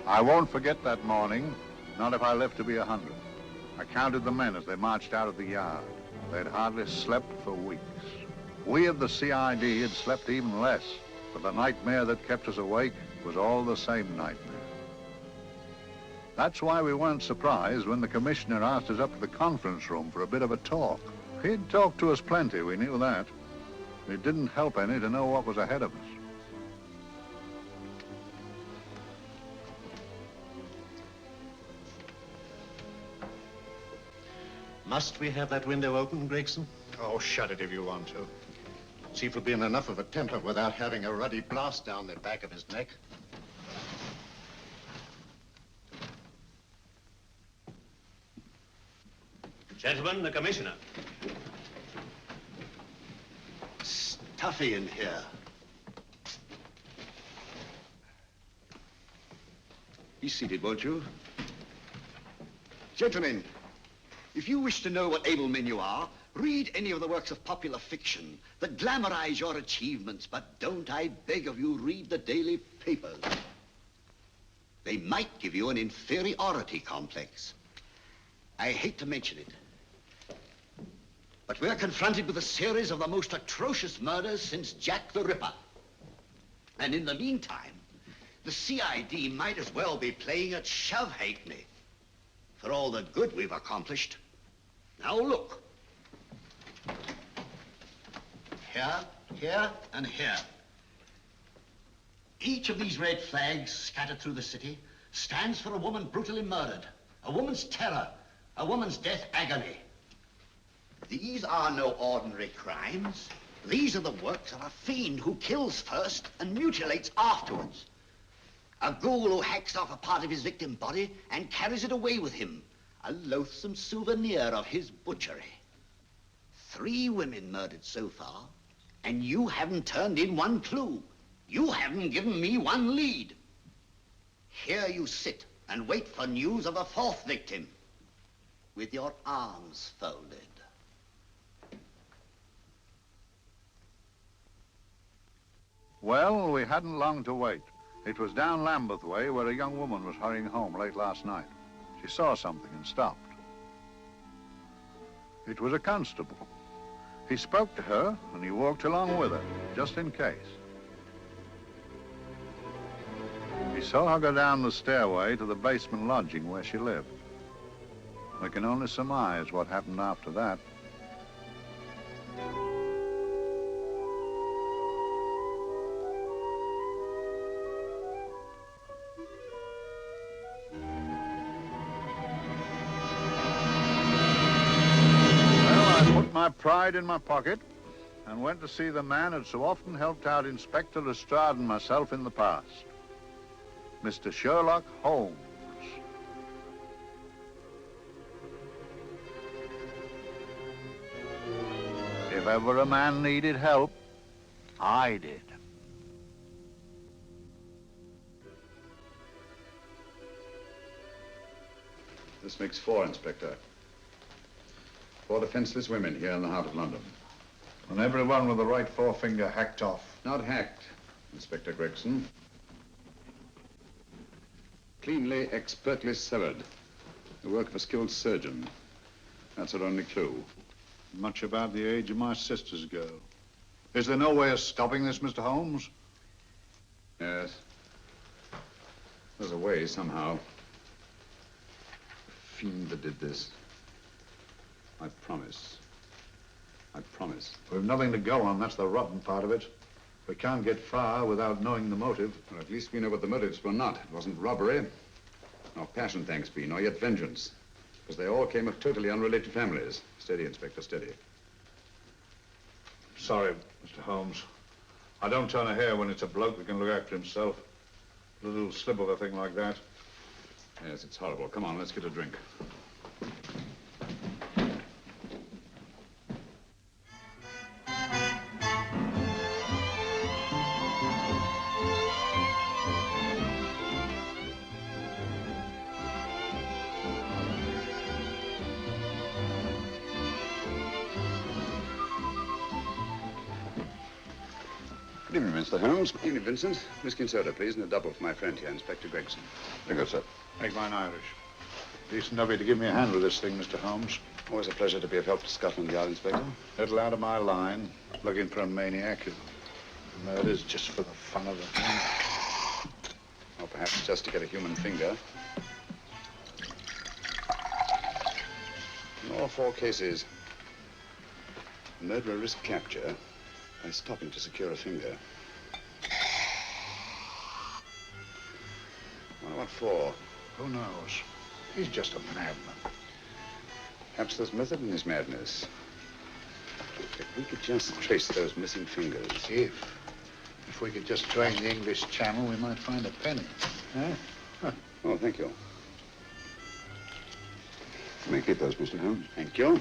I won't forget that morning, not if I live to be 100. I counted the men as they marched out of the yard. They'd hardly slept for weeks. We of the CID had slept even less, but the nightmare that kept us awake was all the same nightmare. That's why we weren't surprised when the commissioner asked us up to the conference room for a bit of a talk. He'd talked to us plenty, we knew that. It didn't help any to know what was ahead of us. Must we have that window open, Gregson? Oh, shut it if you want to. Chief will be in enough of a temper without having a ruddy blast down the back of his neck. Gentlemen, the commissioner. Stuffy in here. Be seated, won't you? Gentlemen, if you wish to know what able men you are, read any of the works of popular fiction that glamorize your achievements, but don't, I beg of you, read the daily papers. They might give you an inferiority complex. I hate to mention it, but we're confronted with a series of the most atrocious murders since Jack the Ripper. And in the meantime, the CID might as well be playing at shove-hate-me for all the good we've accomplished. Now look. Here, here, and here. Each of these red flags scattered through the city stands for a woman brutally murdered, a woman's terror, a woman's death agony. These are no ordinary crimes. These are the works of a fiend who kills first and mutilates afterwards. A ghoul who hacks off a part of his victim body and carries it away with him, a loathsome souvenir of his butchery. 3 women murdered so far, and you haven't turned in one clue. You haven't given me one lead. Here you sit and wait for news of a 4th victim, with your arms folded. Well, we hadn't long to wait. It was down Lambeth Way where a young woman was hurrying home late last night. She saw something and stopped. It was a constable. He spoke to her and he walked along with her, just in case. He saw her go down the stairway to the basement lodging where she lived. We can only surmise what happened after that. My pride in my pocket and went to see the man who'd so often helped out Inspector Lestrade and myself in the past, Mr. Sherlock Holmes. If ever a man needed help, I did. This makes 4, Inspector. 4 defenseless women here in the heart of London. And everyone with the right forefinger hacked off. Not hacked, Inspector Gregson. Cleanly, expertly severed. The work of a skilled surgeon. That's our only clue. Much about the age of my sister's girl. Is there no way of stopping this, Mr. Holmes? Yes. There's a way, somehow. The fiend that did this. I promise. I promise. We've nothing to go on. That's the rotten part of it. We can't get far without knowing the motive. Well, at least we know what the motives were not. It wasn't robbery, nor passion, thanks be, nor yet vengeance. Because they all came of totally unrelated families. Steady, Inspector, steady. Sorry, Mr. Holmes. I don't turn a hair when it's a bloke that can look after himself. A little slip of a thing like that. Yes, it's horrible. Come on, let's get a drink. evening, Mr. Holmes. Evening, Vincent. Whiskey and soda, please, and a double for my friend here, Inspector Gregson. Very good, sir. Make mine Irish. Decent of you to give me a hand with this thing, Mr. Holmes. Always a pleasure to be of help to Scotland Yard, Inspector. Little out of my line, looking for a maniac who murders just for the fun of the thing. Or perhaps just to get a human finger. In all 4 cases, the murderer risked capture by stopping to secure a finger. Wonder what for? Who knows? He's just a madman. Perhaps there's method in his madness. If we could just trace those missing fingers. If we could just drain the English Channel, we might find a penny. Huh? Oh, thank you. You may keep those, Mr. Holmes. Thank you.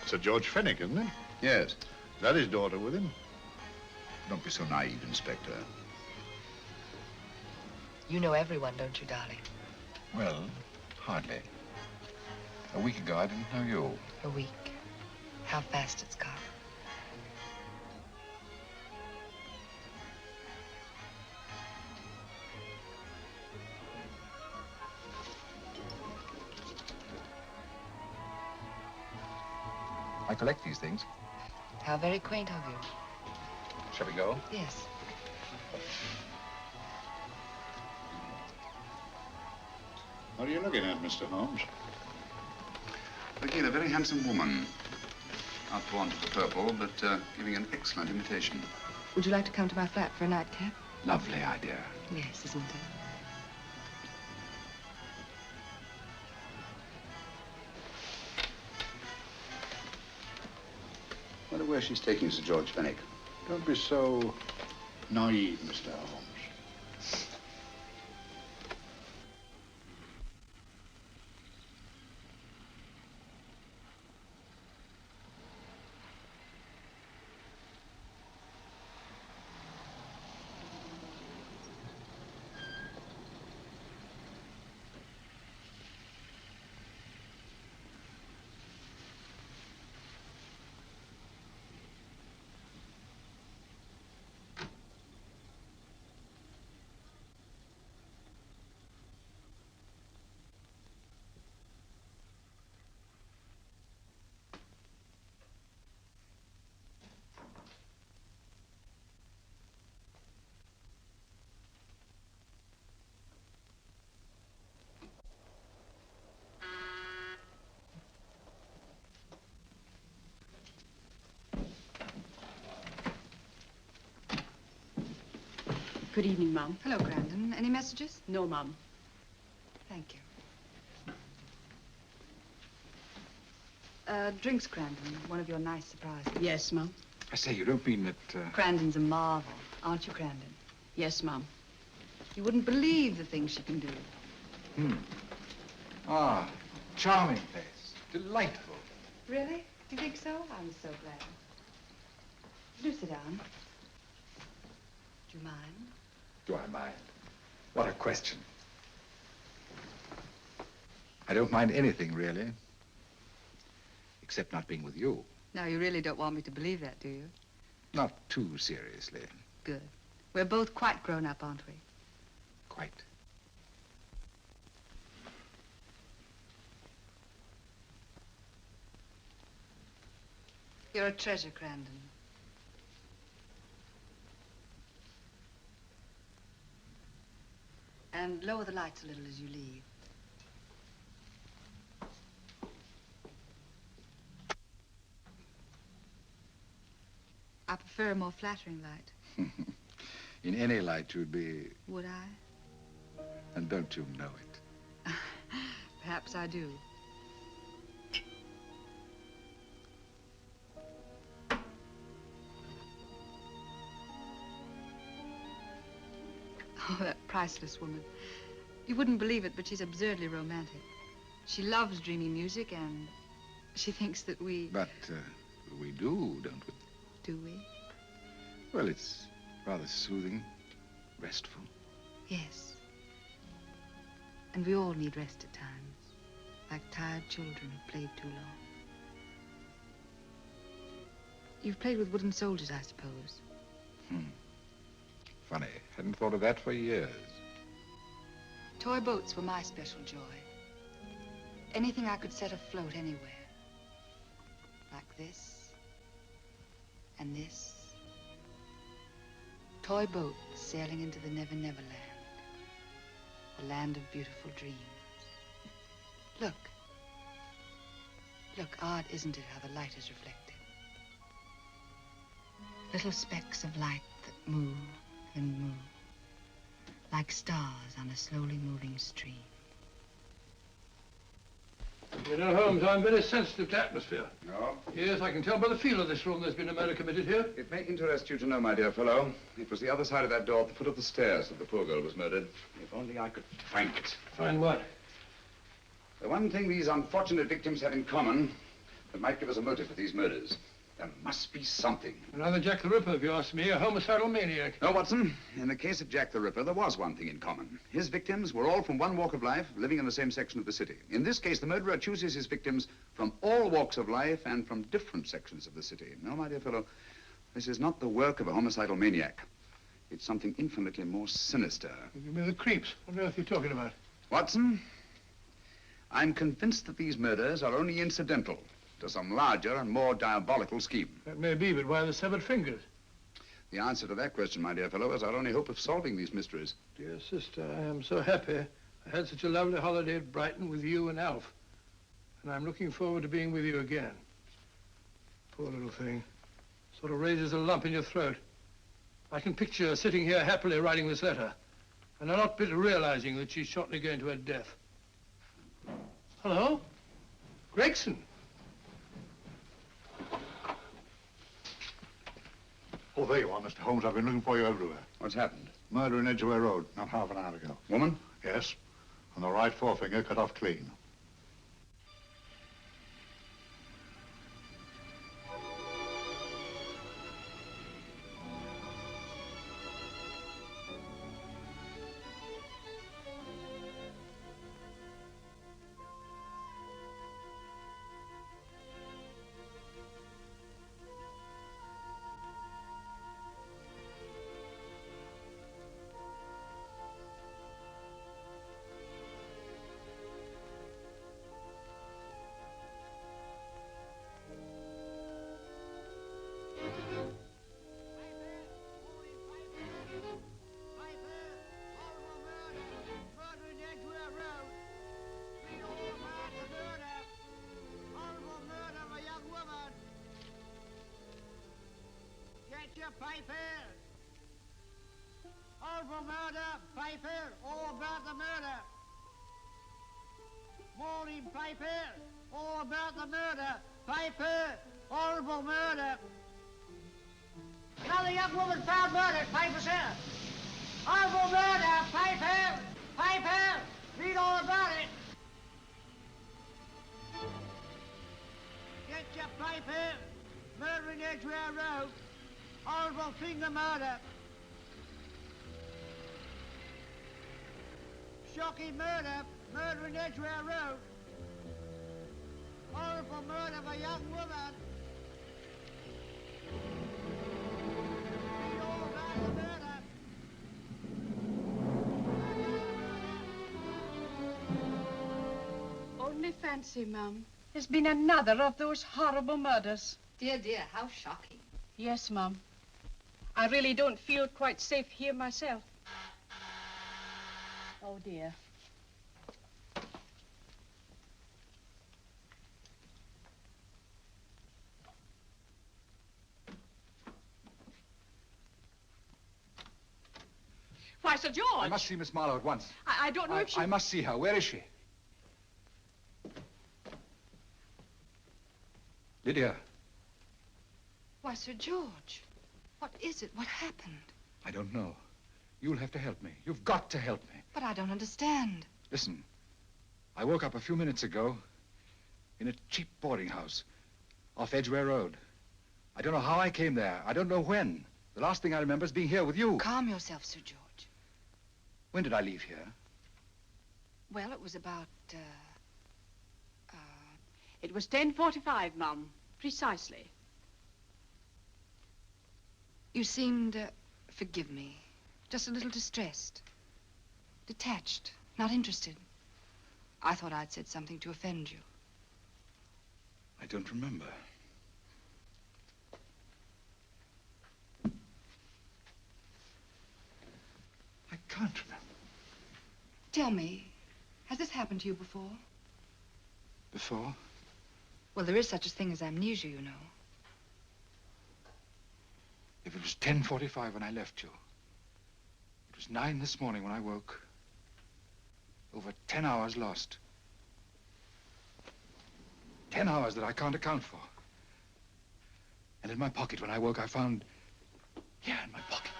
Sir George Fenwick, isn't it? Yes. Is that his daughter with him? Don't be so naive, Inspector. You know everyone, don't you, darling? Well, hardly. A week ago, I didn't know you. A week. How fast it's gone. I collect these things. How very quaint of you. Shall we go? Yes. What are you looking at, Mr. Holmes? Looking at a very handsome woman. Not fond of the purple, but giving an excellent imitation. Would you like to come to my flat for a nightcap? Lovely idea. Yes, isn't it? Wonder where she's taking Sir George Fenwick. Don't be so naive, Mr. Holmes. Good evening, Mum. Hello, Grandon. Any messages? No, Mum. Thank you. Drinks, Grandon. One of your nice surprises. Yes, Mum. I say, you don't mean that, Grandon's a marvel, aren't you, Grandon? Yes, Mum. You wouldn't believe the things she can do. Ah, charming place. Delightful. Really? Do you think so? I'm so glad. Do sit down. Do you mind? Do I mind? What a question. I don't mind anything, really. Except not being with you. Now, you really don't want me to believe that, do you? Not too seriously. Good. We're both quite grown up, aren't we? Quite. You're a treasure, Grandon. And lower the lights a little as you leave. I prefer a more flattering light. In any light, you'd be... Would I? And don't you know it? Perhaps I do. Oh, that priceless woman. You wouldn't believe it, but she's absurdly romantic. She loves dreamy music, and she thinks that we... But we do, don't we? Do we? Well, it's rather soothing, restful. Yes. And we all need rest at times, like tired children who played too long. You've played with wooden soldiers, I suppose. Funny. Hadn't thought of that for years. Toy boats were my special joy. Anything I could set afloat anywhere. Like this. And this. Toy boats sailing into the Never Never Land. The land of beautiful dreams. Look. Look, odd, isn't it, how the light is reflected? Little specks of light that move and move. Like stars on a slowly moving stream. You know, Holmes, I'm very sensitive to atmosphere. No? Yes, I can tell by the feel of this room there's been a murder committed here. It may interest you to know, my dear fellow, it was the other side of that door at the foot of the stairs that the poor girl was murdered. If only I could find it. Find what? The one thing these unfortunate victims have in common that might give us a motive for these murders. There must be something. Another Jack the Ripper, if you ask me, a homicidal maniac. No, Watson. In the case of Jack the Ripper, there was one thing in common. His victims were all from one walk of life, living in the same section of the city. In this case, the murderer chooses his victims from all walks of life and from different sections of the city. No, my dear fellow, this is not the work of a homicidal maniac. It's something infinitely more sinister. Give me the creeps. What on earth are you talking about? Watson, I'm convinced that these murders are only incidental to some larger and more diabolical scheme. That may be, but why the severed fingers? The answer to that question, my dear fellow, is our only hope of solving these mysteries. Dear sister, I am so happy. I had such a lovely holiday at Brighton with you and Alf. And I'm looking forward to being with you again. Poor little thing. Sort of raises a lump in your throat. I can picture her sitting here happily writing this letter. And a lot bit realizing that she's shortly going to her death. Hello? Gregson. Oh, there you are, Mr. Holmes. I've been looking for you everywhere. What's happened? Murder in Edgware Road, not half an hour ago. Woman? Yes, and the right forefinger cut off clean. Piper! Horrible murder, Piper! All about the murder! Morning, Piper! All about the murder! Piper! Horrible murder! Another young woman found murdered, Piper, sir! Horrible murder, Piper! Piper! Read all about it! Get your Piper! Murder in Edgware Road! Horrible finger murder. Shocking murder. Murder in Edgware Road. Horrible murder of a young woman. Read all about the murder. Only fancy, Mum. There's been another of those horrible murders. Dear, dear, how shocking. Yes, Mum. I really don't feel quite safe here myself. Oh, dear. Why, Sir George! I must see Miss Marlowe at once. I don't know if she... I must see her. Where is she? Lydia. Why, Sir George, what is it? What happened? I don't know. You'll have to help me. You've got to help me. But I don't understand. Listen, I woke up a few minutes ago in a cheap boarding house off Edgware Road. I don't know how I came there. I don't know when. The last thing I remember is being here with you. Calm yourself, Sir George. When did I leave here? Well, it was about, It was 10:45, Mum. Precisely. You seemed, forgive me, just a little distressed. Detached, not interested. I thought I'd said something to offend you. I don't remember. I can't remember. Tell me, has this happened to you before? Before? Well, there is such a thing as amnesia, you know. If it was 10:45 when I left you, it was 9 this morning when I woke. Over 10 hours lost. 10 hours that I can't account for. And in my pocket when I woke, I found... Here, in my pocket.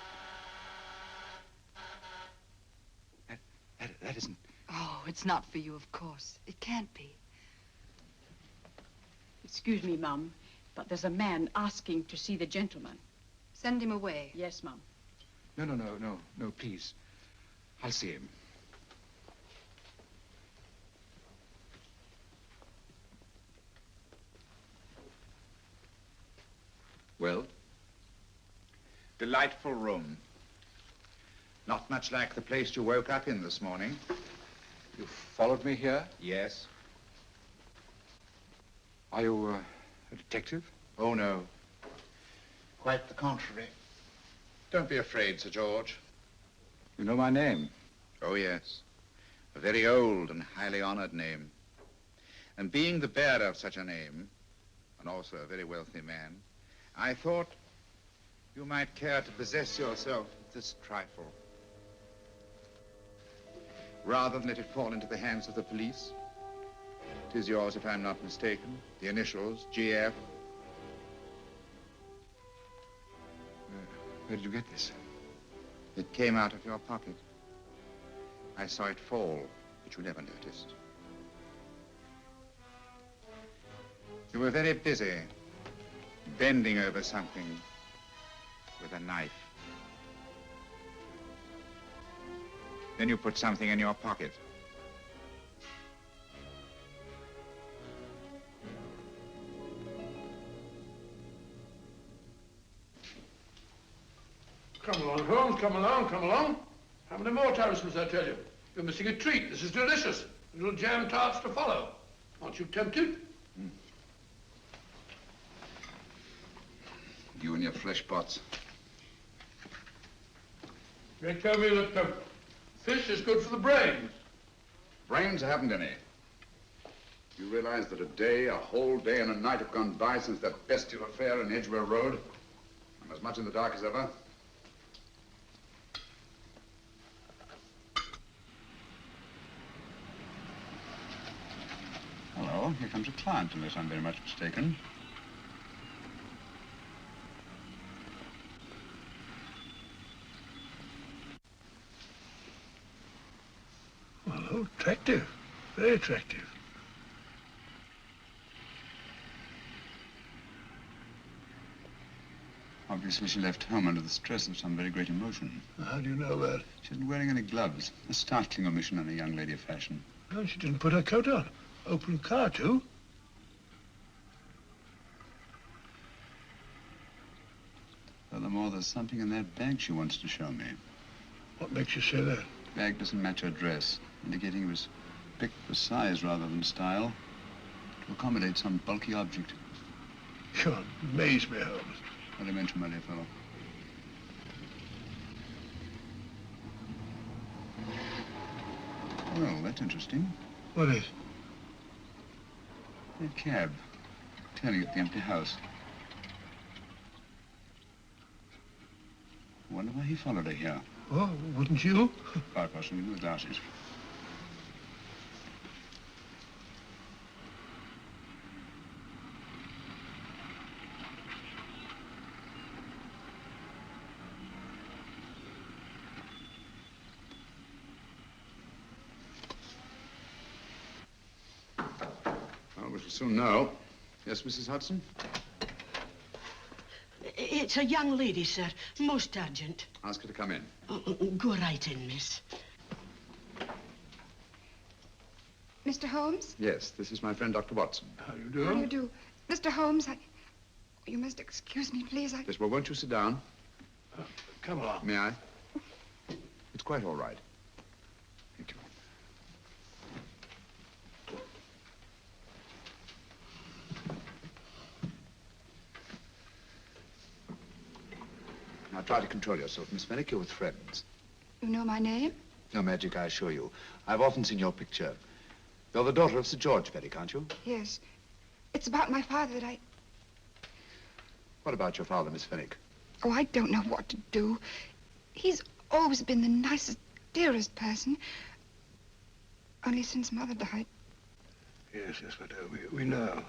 That isn't... Oh, it's not for you, of course. It can't be. Excuse me, Mum, but there's a man asking to see the gentleman. Send him away. Yes, Mum. No, please. I'll see him. Well? Delightful room. Not much like the place you woke up in this morning. You followed me here? Yes. Are you a detective? Oh, no. Quite the contrary. Don't be afraid, Sir George. You know my name? Oh, yes. A very old and highly honored name. And being the bearer of such a name, and also a very wealthy man, I thought you might care to possess yourself of this trifle. Rather than let it fall into the hands of the police. It is yours, if I'm not mistaken. The initials, GF. Where did you get this? It came out of your pocket. I saw it fall, but you never noticed. You were very busy, bending over something with a knife. Then you put something in your pocket. Come along, Holmes, come along, come along. How many more times must I tell you? You're missing a treat. This is delicious. Little jam tarts to follow. Aren't you tempted? You and your flesh pots. They tell me that fish is good for the brains. Brains, I haven't any. You realize that a whole day and a night have gone by since that bestial affair in Edgware Road? I'm as much in the dark as ever. Hello, here comes a client, unless I'm very much mistaken. Well, attractive. Very attractive. Obviously, she left home under the stress of some very great emotion. How do you know that? She isn't wearing any gloves. A startling omission in a young lady of fashion. No, she didn't put her coat on. Open car, too. Furthermore, there's something in that bag she wants to show me. What makes you say that? The bag doesn't match her dress, indicating it was picked for size rather than style, to accommodate some bulky object. You amaze me, Holmes. Not to mention, my dear fellow. Well, that's interesting. What is? A cab, turning at the empty house. I wonder why he followed her here. Oh, wouldn't you? Quite possibly with glasses. Well, we shall soon know. Yes, Mrs. Hudson? It's a young lady, sir. Most urgent. Ask her to come in. Go right in, miss. Mr. Holmes? Yes, this is my friend, Dr. Watson. How do you do? How do you do? Mr. Holmes, you must excuse me, please. Yes, well, won't you sit down? Come along. May I? It's quite all right. Thank you. Now try to control yourself, Miss Fenwick. You're with friends. You know my name? No magic, I assure you. I've often seen your picture. You're the daughter of Sir George Fenwick, aren't you? Yes. It's about my father that I... What about your father, Miss Fenwick? Oh, I don't know what to do. He's always been the nicest, dearest person. Only since Mother died. Yes, we do. We know.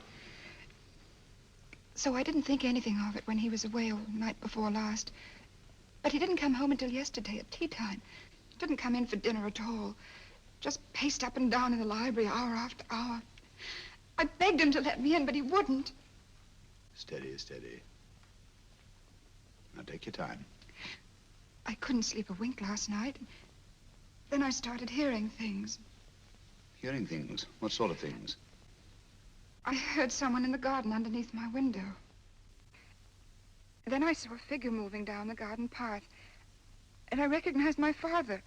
So I didn't think anything of it when he was away all night before last. But he didn't come home until yesterday at tea time. He didn't come in for dinner at all. Just paced up and down in the library hour after hour. I begged him to let me in, but he wouldn't. Steady, steady. Now take your time. I couldn't sleep a wink last night. Then I started hearing things. Hearing things? What sort of things? I heard someone in the garden underneath my window. Then I saw a figure moving down the garden path. And I recognized my father.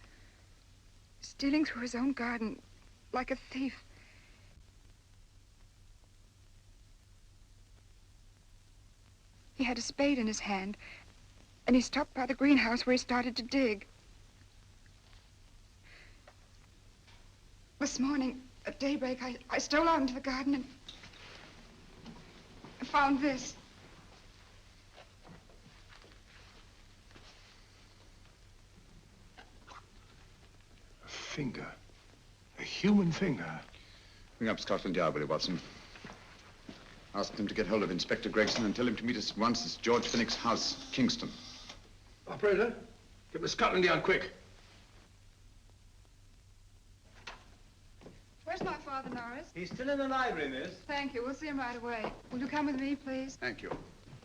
Stealing through his own garden like a thief. He had a spade in his hand. And he stopped by the greenhouse where he started to dig. This morning, at daybreak, I stole out into the garden and found this. A finger. A human finger. Ring up Scotland Yard, will you, Watson? Ask them to get hold of Inspector Gregson and tell him to meet us at once at George Fenwick's house, Kingston. Operator, get me Scotland Yard quick. Where's my father, Norris? He's still in the library, miss. Thank you. We'll see him right away. Will you come with me, please? Thank you.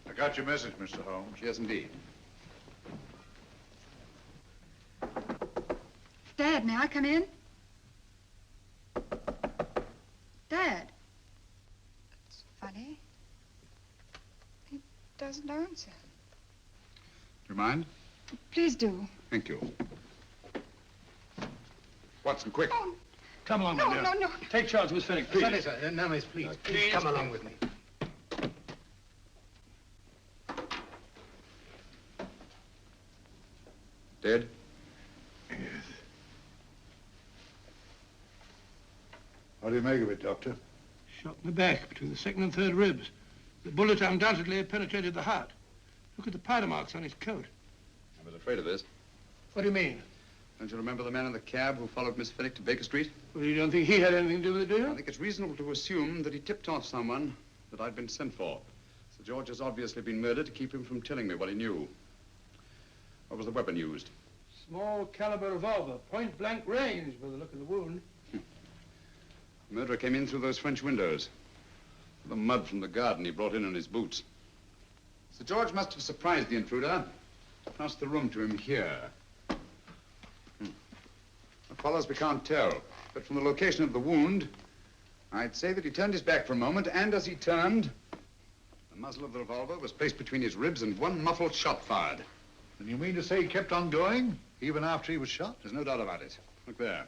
I got your message, Mr. Holmes. Yes, indeed. Dad, may I come in? Dad. That's funny. He doesn't answer. Do you mind? Please do. Thank you. Watson, quick. Oh, Come along, no, my dear. no, no. Take charge, Miss Fenwick, please. Sorry, sir. No, miss, please. Please come along with me. Dead? Yes. What do you make of it, Doctor? Shot in the back, between the second and third ribs. The bullet undoubtedly had penetrated the heart. Look at the powder marks on his coat. I was afraid of this. What do you mean? Don't you remember the man in the cab who followed Miss Fenwick to Baker Street? Well, you don't think he had anything to do with it, do I you? think it's reasonable to assume that he tipped off someone that I'd been sent for. Sir George has obviously been murdered to keep him from telling me what he knew. What was the weapon used? Small caliber revolver, point blank range by the look of the wound. The murderer came in through those French windows. The mud from the garden he brought in on his boots. Sir George must have surprised the intruder. Passed the room to him here. What follows we can't tell. But from the location of the wound, I'd say that he turned his back for a moment, and as he turned, the muzzle of the revolver was placed between his ribs and one muffled shot fired. And you mean to say he kept on going, even after he was shot? There's no doubt about it. Look there.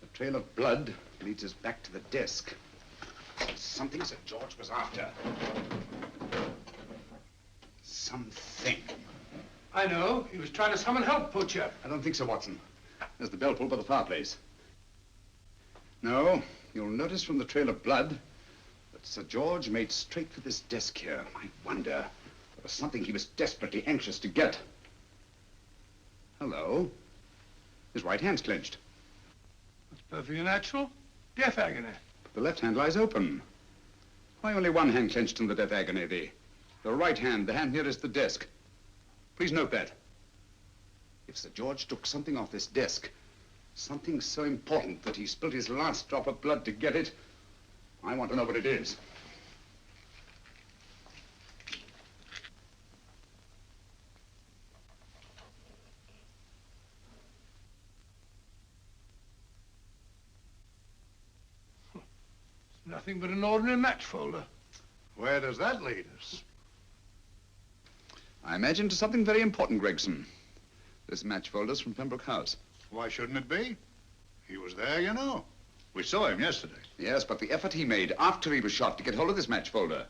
The trail of blood leads us back to the desk. Something Sir George was after. Something. I know. He was trying to summon help, poor chap. I don't think so, Watson. There's the bell pull by the fireplace. No, you'll notice from the trail of blood that Sir George made straight for this desk here. I wonder, there was something he was desperately anxious to get. Hello. His right hand's clenched. That's perfectly natural. Death agony. But the left hand lies open. Why only one hand clenched in the death agony? The right hand, the hand nearest the desk. Please note that. If Sir George took something off this desk, something so important that he spilled his last drop of blood to get it, I want to know what it is. It's nothing but an ordinary match folder. Where does that lead us? I imagine to something very important, Gregson. This match folder's from Pembroke House. Why shouldn't it be? He was there, you know. We saw him yesterday. Yes, but the effort he made after he was shot to get hold of this match folder.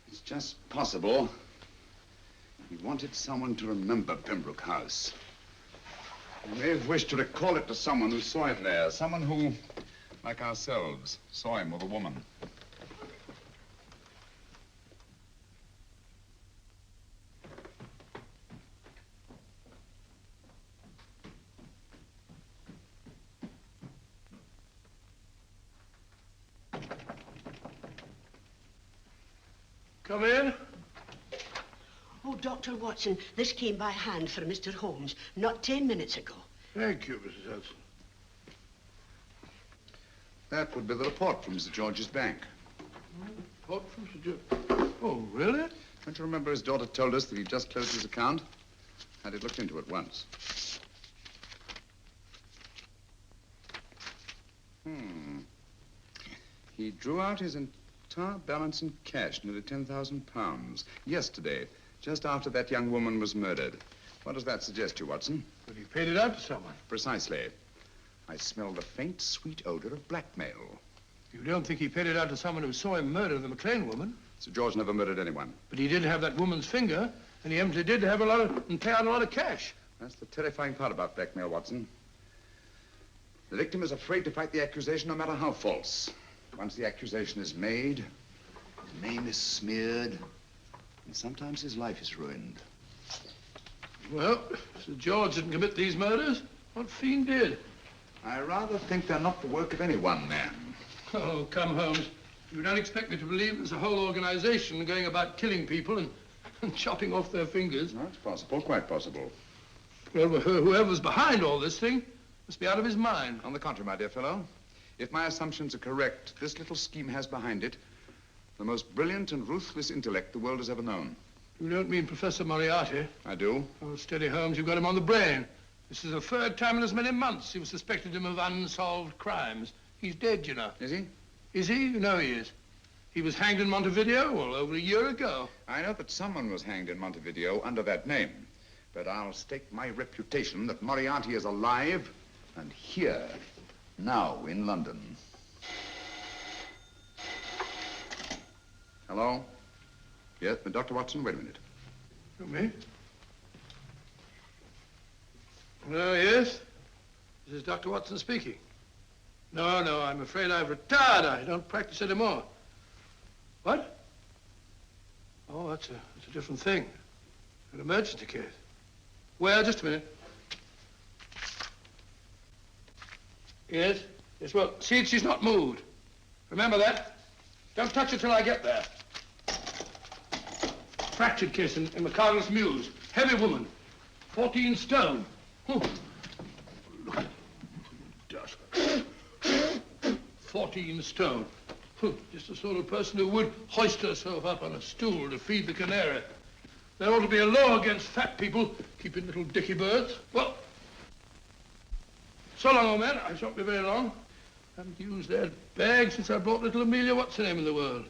It's just possible he wanted someone to remember Pembroke House. He may have wished to recall it to someone who saw him there. Someone who, like ourselves, saw him with a woman. Come in. Oh, Dr. Watson, this came by hand for Mr. Holmes not 10 minutes ago. Thank you, Mrs. Hudson. That would be the report from Mr. George's bank. Report from Sir George. Oh, really? Don't you remember his daughter told us that he'd just closed his account? Had it looked into at once. He drew out his entire balance in cash, nearly £10,000, yesterday, just after that young woman was murdered. What does that suggest to you, Watson? But he paid it out to someone. Precisely. I smell the faint, sweet odor of blackmail. You don't think he paid it out to someone who saw him murder the McLean woman? Sir George never murdered anyone. But he did have that woman's finger, and he empty did have and pay out a lot of cash. That's the terrifying part about blackmail, Watson. The victim is afraid to fight the accusation, no matter how false. Once the accusation is made, his name is smeared, and sometimes his life is ruined. Well, Sir George didn't commit these murders. What fiend did? I rather think they're not the work of any one man. Oh, come, Holmes. You don't expect me to believe there's a whole organization going about killing people and chopping off their fingers? No, it's possible, quite possible. Well, whoever's behind all this thing must be out of his mind. On the contrary, my dear fellow, if my assumptions are correct, this little scheme has behind it the most brilliant and ruthless intellect the world has ever known. You don't mean Professor Moriarty? I do. Oh, steady, Holmes. You've got him on the brain. This is the third time in as many months you've suspected him of unsolved crimes. He's dead, you know. Is he? Is he? You know he is. He was hanged in Montevideo, well, over a year ago. I know that someone was hanged in Montevideo under that name. But I'll stake my reputation that Moriarty is alive and here, now in London. Hello? Yes, Dr. Watson, wait a minute. You me? Oh, yes? This is Dr. Watson speaking. No, I'm afraid I've retired. I don't practice anymore. What? Oh, that's a different thing. An emergency case. Well, just a minute. Yes? Yes, well, see, she's not moved. Remember that? Don't touch her till I get there. Fractured case in McCardle's Mews. Heavy woman. 14 stone. Oh. Look at dust. 14 stone. Just the sort of person who would hoist herself up on a stool to feed the canary. There ought to be a law against fat people keeping little dicky birds. Well, so long, old man. I shan't be very long. Haven't used that bag since I brought little Amelia. What's her name in the world?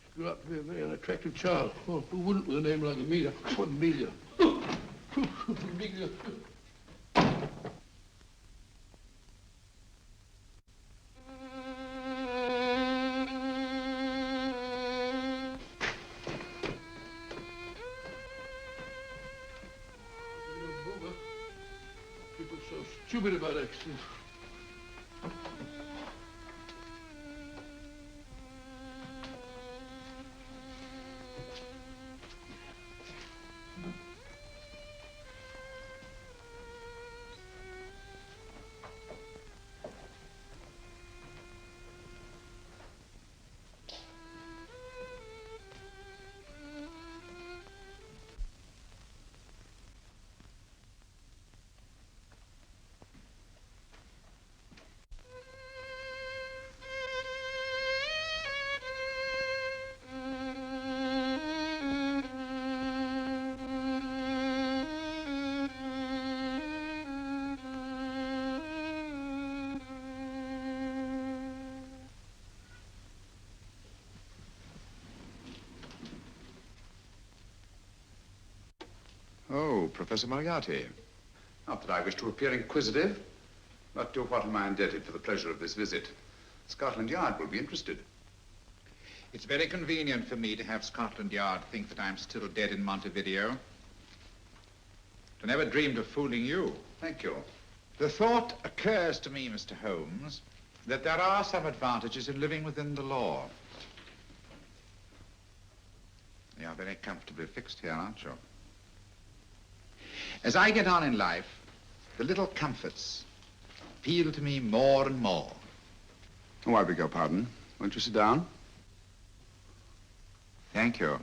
She grew up to be a very unattractive child. Well, who wouldn't with a name like Amelia? Oh, Amelia. Amelia. People so stupid about accidents. Oh, Professor Moriarty. Not that I wish to appear inquisitive, but to what am I indebted for the pleasure of this visit? Scotland Yard will be interested. It's very convenient for me to have Scotland Yard think that I'm still dead in Montevideo. I never dreamed of fooling you. Thank you. The thought occurs to me, Mr. Holmes, that there are some advantages in living within the law. You are very comfortably fixed here, aren't you? As I get on in life, the little comforts appeal to me more and more. Oh, I beg your pardon. Won't you sit down? Thank you.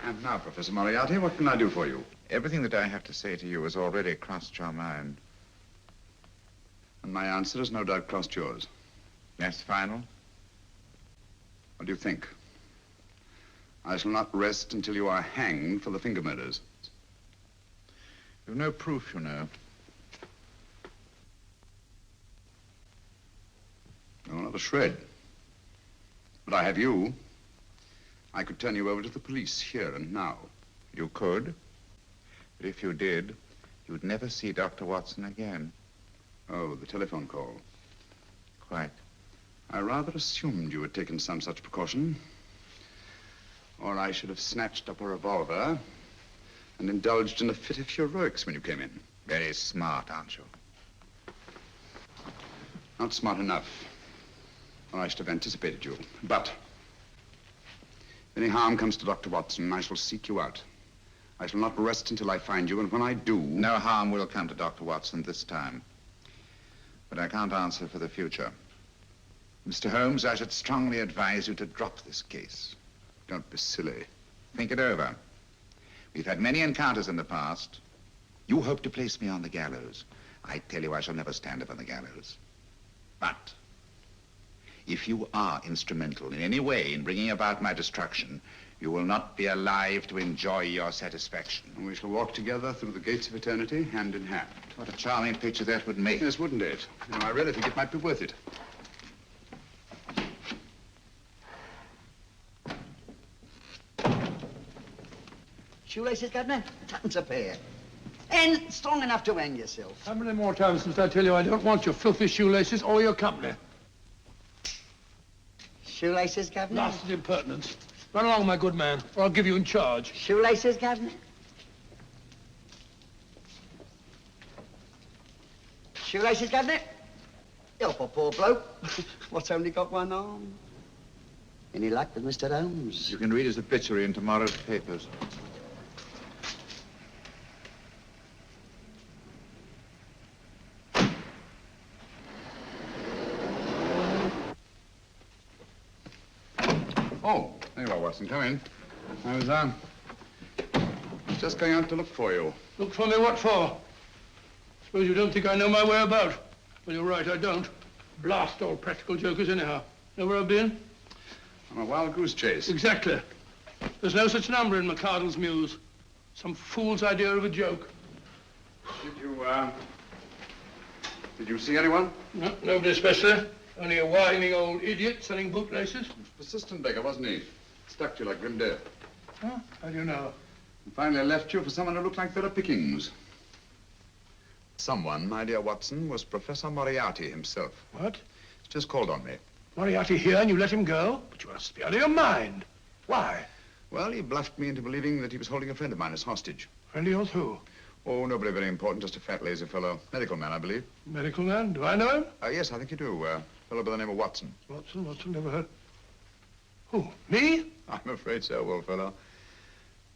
And now, Professor Moriarty, what can I do for you? Everything that I have to say to you has already crossed your mind. And my answer has no doubt crossed yours. That's final? What do you think? I shall not rest until you are hanged for the finger murders. You've no proof, you know. No, not a shred. But I have you. I could turn you over to the police here and now. You could. But if you did, you'd never see Dr. Watson again. Oh, the telephone call. Quite. I rather assumed you had taken some such precaution. Or I should have snatched up a revolver and indulged in a fit of heroics when you came in. Very smart, aren't you? Not smart enough. Or I should have anticipated you. But if any harm comes to Dr. Watson, I shall seek you out. I shall not rest until I find you, and when I do... No harm will come to Dr. Watson this time. But I can't answer for the future. Mr. Holmes, I should strongly advise you to drop this case. Don't be silly. Think it over. We've had many encounters in the past. You hope to place me on the gallows. I tell you, I shall never stand up on the gallows. But if you are instrumental in any way in bringing about my destruction, you will not be alive to enjoy your satisfaction. And we shall walk together through the gates of eternity, hand in hand. What a charming picture that would make. Yes, wouldn't it? No, I really think it might be worth it. Shoelaces, Governor? Tuppence a pair. And strong enough to hang yourself. How many more times must I tell you I don't want your filthy shoelaces or your company? Shoelaces, Governor? Blasted impertinence. Run along, my good man, or I'll give you in charge. Shoelaces, Governor? Shoelaces, Governor? Help a poor bloke. What's only got one arm? Any luck with Mr. Holmes? You can read his obituary in tomorrow's papers. Oh, there you are, Watson. Come in. I was, just going out to look for you. Look for me what for? Suppose you don't think I know my way about. Well, you're right, I don't. Blast all practical jokers anyhow. Know where I've been? On a wild goose chase. Exactly. There's no such number in McCardle's Muse. Some fool's idea of a joke. Did you see anyone? No, nobody especially. Only a whining old idiot selling bootlaces. Persistent beggar, wasn't he? Stuck to you like grim death. Huh? How do you know? And finally left you for someone who looked like better pickings. Someone, my dear Watson, was Professor Moriarty himself. What? He's just called on me. Moriarty here and you let him go? But you must be out of your mind. Why? Well, he bluffed me into believing that he was holding a friend of mine as hostage. Friend of yours who? Oh, nobody very important, just a fat, lazy fellow. Medical man, I believe. Medical man? Do I know him? Yes, I think you do. Fellow by the name of Watson. Watson, never heard. Who, me? I'm afraid so, old fellow.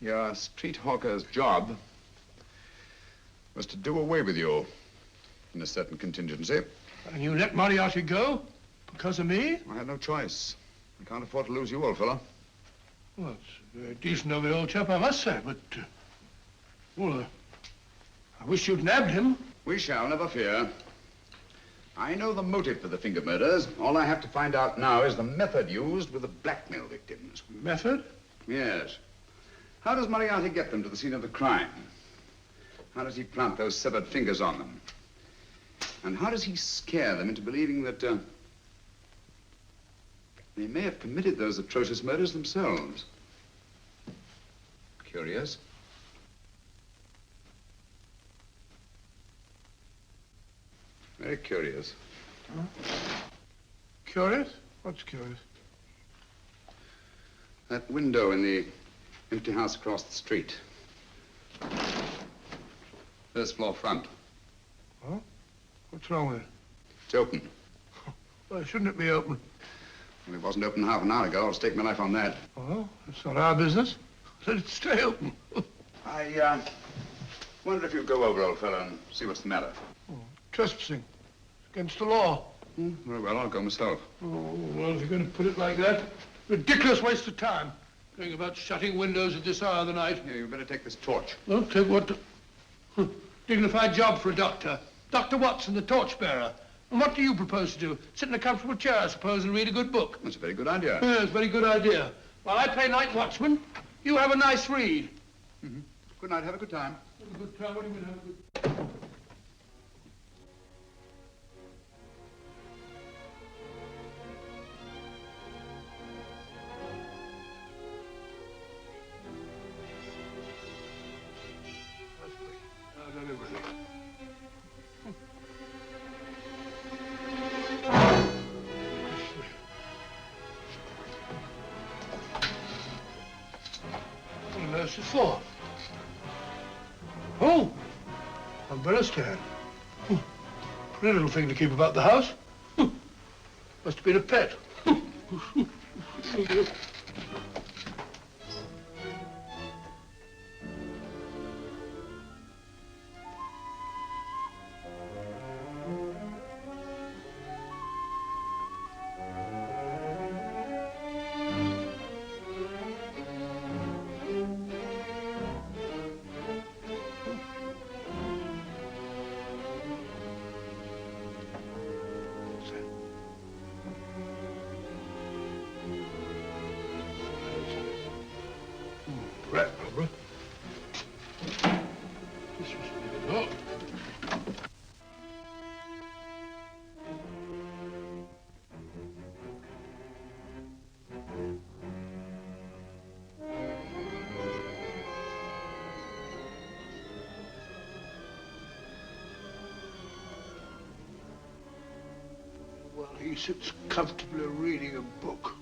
Your street hawker's job was to do away with you in a certain contingency. And you let Moriarty go? Because of me? I had no choice. I can't afford to lose you, old fellow. Well, it's very decent of the old chap, I must say, but... I wish you'd nabbed him. We shall, never fear. I know the motive for the finger murders. All I have to find out now is the method used with the blackmail victims. Method? Yes. How does Moriarty get them to the scene of the crime? How does he plant those severed fingers on them? And how does he scare them into believing that they may have committed those atrocious murders themselves? Curious. Very curious. Huh? Curious? What's curious? That window in the empty house across the street. First floor front. Huh? What's wrong with it? It's open. Why shouldn't it be open? Well, it wasn't open half an hour ago. I'll stake my life on that. Oh, it's not our business. Let it stay open. I wonder if you'd go over, old fellow, and see what's the matter. Oh, trespassing. Against the law. Very well, I'll go myself. Oh, well, if you're going to put it like that, ridiculous waste of time. Going about shutting windows at this hour of the night. Here, you better take this torch. Well, take what? Dignified job for a doctor. Dr. Watson, the torchbearer. And what do you propose to do? Sit in a comfortable chair, I suppose, and read a good book? That's a very good idea. Yes, a very good idea. While I play night watchman, you have a nice read. Mm-hmm. Good night. Have a good time. Have a good time? What do you mean, have a good time? What is for? Oh, umbrella stand. Pretty little thing to keep about the house. Must have been a pet. Right, Barbara. This must be the door. Well, he sits comfortably reading a book.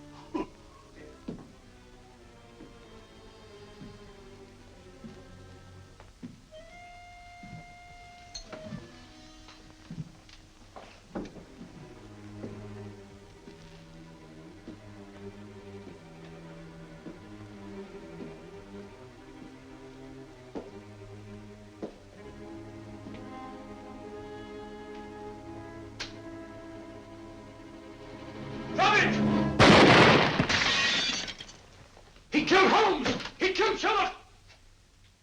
He killed Holmes! He killed Sherlock!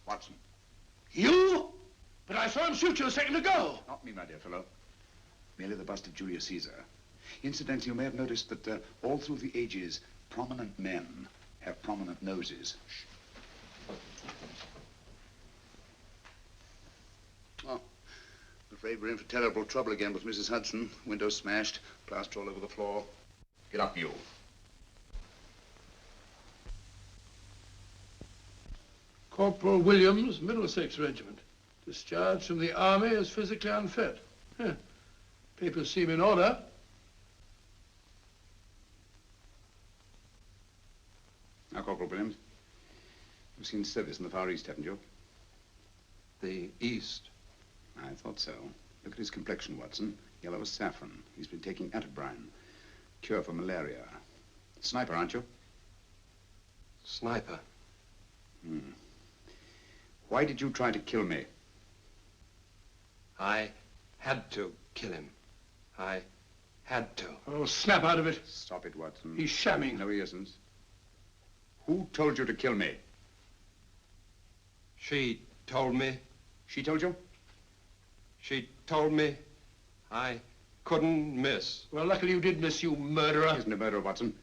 Watson. You? But I saw him shoot you a second ago. Not me, my dear fellow. Merely the bust of Julius Caesar. Incidentally, you may have noticed that all through the ages, prominent men have prominent noses. Oh, I'm afraid we're in for terrible trouble again with Mrs. Hudson. Window smashed, plaster all over the floor. Get up, you. Corporal Williams, Middlesex Regiment. Discharged from the army as physically unfit. Huh. Papers seem in order. Now, Corporal Williams, you've seen service in the Far East, haven't you? The East? I thought so. Look at his complexion, Watson. Yellow as saffron. He's been taking atabrine. Cure for malaria. Sniper, aren't you? Sniper. Hmm. Why did you try to kill me? I had to kill him. I had to. Oh, snap out of it. Stop it, Watson. He's shamming. No, he isn't. Who told you to kill me? She told me. She told you? She told me I couldn't miss. Well, luckily you did miss, you murderer. He isn't a murderer, Watson.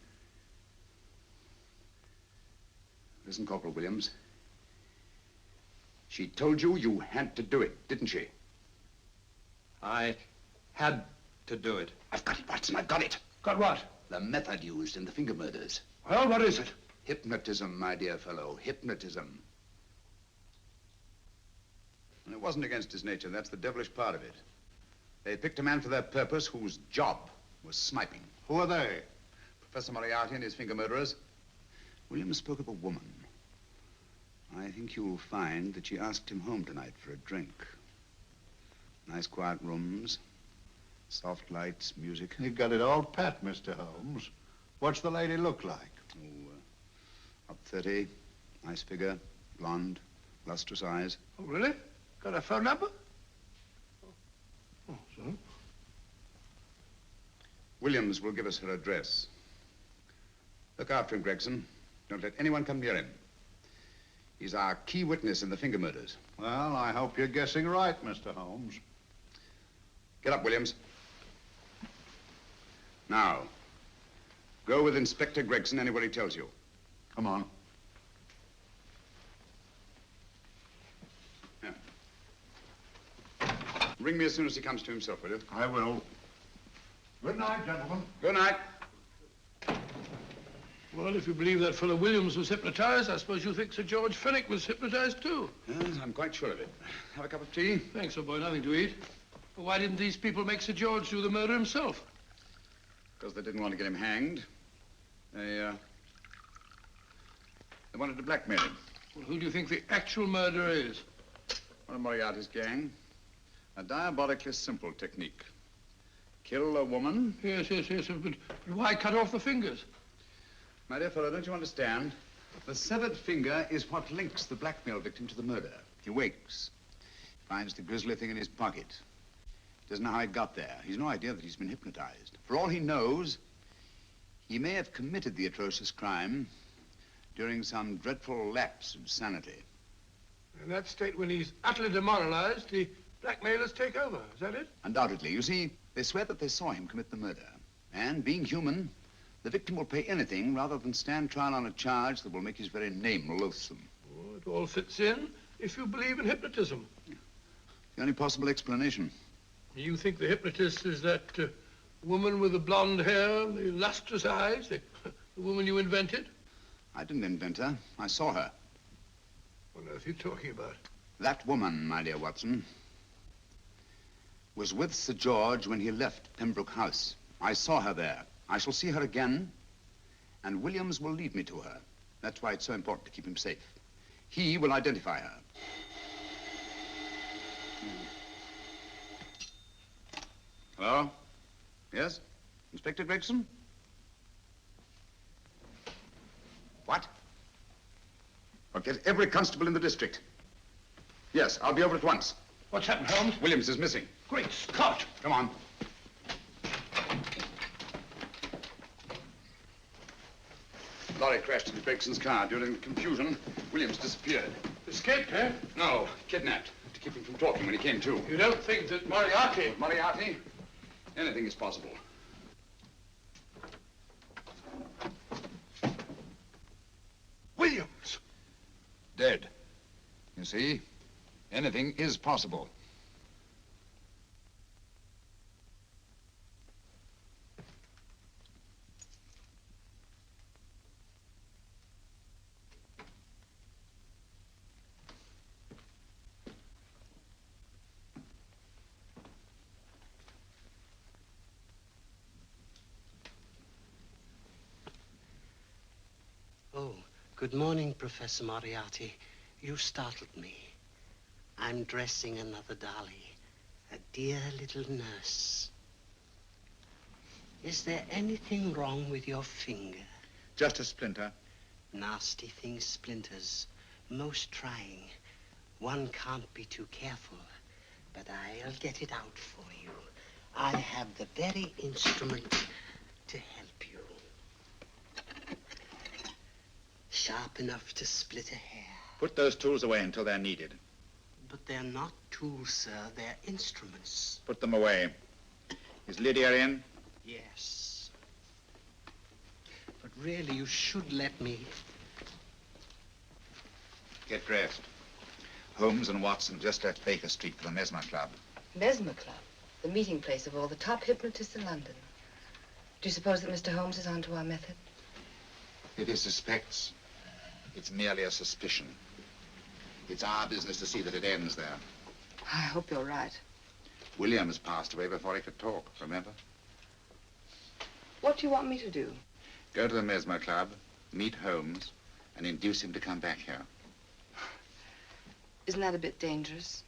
Listen, Corporal Williams. She told you you had to do it, didn't she? I had to do it. I've got it, Watson, I've got it. Got what? The method used in the finger murders. Well, what is it? Hypnotism, my dear fellow, hypnotism. And it wasn't against his nature, that's the devilish part of it. They picked a man for their purpose whose job was sniping. Who are they? Professor Moriarty and his finger murderers. Williams spoke of a woman. I think you'll find that she asked him home tonight for a drink. Nice quiet rooms, soft lights, music. You got it all pat, Mr. Holmes. What's the lady look like? Oh, up 30, nice figure, blonde, lustrous eyes. Oh, really? Got a phone number? Oh, so? Williams will give us her address. Look after him, Gregson. Don't let anyone come near him. He's our key witness in the finger murders. Well, I hope you're guessing right, Mr. Holmes. Get up, Williams. Now, go with Inspector Gregson anywhere he tells you. Come on. Yeah. Ring me as soon as he comes to himself, will you? I will. Good night, gentlemen. Good night. Well, if you believe that fellow Williams was hypnotized, I suppose you think Sir George Fenwick was hypnotized too. Yes, I'm quite sure of it. Have a cup of tea? Thanks, old boy. Nothing to eat. Well, why didn't these people make Sir George do the murder himself? Because they didn't want to get him hanged. They wanted to blackmail him. Well, who do you think the actual murderer is? One of Moriarty's gang. A diabolically simple technique. Kill a woman. Yes, but why cut off the fingers? My dear fellow, don't you understand? The severed finger is what links the blackmail victim to the murder. He wakes, finds the grisly thing in his pocket. Doesn't know how it got there. He's no idea that he's been hypnotized. For all he knows, he may have committed the atrocious crime during some dreadful lapse of sanity. In that state, when he's utterly demoralized, the blackmailers take over. Is that it? Undoubtedly. You see, they swear that they saw him commit the murder. And being human, the victim will pay anything rather than stand trial on a charge that will make his very name loathsome. Oh, it all fits in if you believe in hypnotism. The only possible explanation. You think the hypnotist is that woman with the blonde hair and the lustrous eyes, the woman you invented? I didn't invent her. I saw her. What on earth are you talking about? That woman, my dear Watson, was with Sir George when he left Pembroke House. I saw her there. I shall see her again, and Williams will lead me to her. That's why it's so important to keep him safe. He will identify her. Hello? Yes? Inspector Gregson? What? I'll get every constable in the district. Yes, I'll be over at once. What's happened, Holmes? Williams is missing. Great Scott! Come on. Lorry crashed into Gregson's car. During the confusion, Williams disappeared. Escaped, eh? No, kidnapped. To keep him from talking when he came to. You don't think that Moriarty... With Moriarty? Anything is possible. Williams! Dead. You see, anything is possible. Oh, good morning, Professor Moriarty. You startled me. I'm dressing another dolly, a dear little nurse. Is there anything wrong with your finger? Just a splinter. Nasty thing, splinters. Most trying. One can't be too careful, but I'll get it out for you. I have the very instrument to help you. Sharp enough to split a hair. Put those tools away until they're needed. But they're not tools, sir. They're instruments. Put them away. Is Lydia in? Yes. But really, you should let me. Get dressed. Holmes and Watson just left Baker Street for the Mesmer Club. Mesmer Club, the meeting place of all the top hypnotists in London. Do you suppose that Mr. Holmes is onto our method? If he suspects, it's merely a suspicion. It's our business to see that it ends there. I hope you're right. Williams passed away before he could talk, remember? What do you want me to do? Go to the Mesmer Club, meet Holmes, and induce him to come back here. Isn't that a bit dangerous?